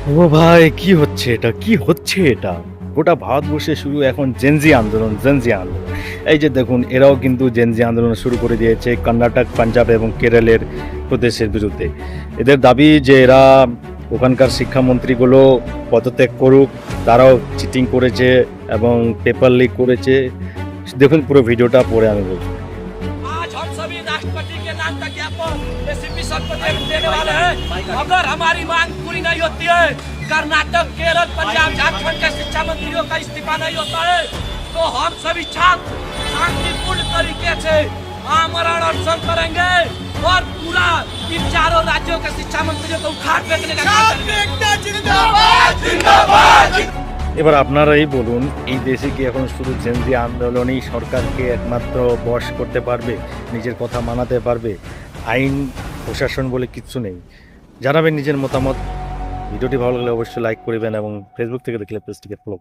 ও ভাই, কি হচ্ছে এটা? কি হচ্ছে এটা? গোটা ভারতবর্ষে শুরু এখন জেনজি আন্দোলন, জেনজি আন্দোলন। এই যে দেখুন, এরাও কিন্তু জেনজি আন্দোলন শুরু করে দিয়েছে কর্ণাটক, পাঞ্জাব এবং কেরলের প্রদেশের বিরুদ্ধে। এদের দাবি যে এরা ওখানকার শিক্ষামন্ত্রীগুলো পদত্যাগ করুক, তারাও চিটিং করেছে এবং পেপার লিক করেছে। দেখুন পুরো ভিডিওটা পড়ে আমি বলছি। आज हम सभी राष्ट्रपति के नाम का ज्ञापन एसीपी सर को देने वाले हैं। अगर हमारी मांग पूरी नहीं होती है, कर्नाटक, केरल, पंजाब, झारखंड के शिक्षा मंत्रियों का इस्तीफा नहीं होता है, तो हम सभी छात्र शांतिपूर्ण तरीके से आमरण अनशन करेंगे और पूरा इन चारों राज्यों के शिक्षा मंत्रियों को उखाड़ फेंकने का काम करेंगे। এবার আপনারাই বলুন, এই দেশে কি এখন শুধু জেনজি আন্দোলনই সরকারকে একমাত্র বশ করতে পারবে, নিজের কথা মানাতে পারবে? আইন প্রশাসন বলে কিচ্ছু নেই। জানাবেন নিজের মতামত। ভিডিওটি ভালো লাগলে অবশ্যই লাইক করবেন এবং ফেসবুক থেকে দেখলে পেজটিকে ফলো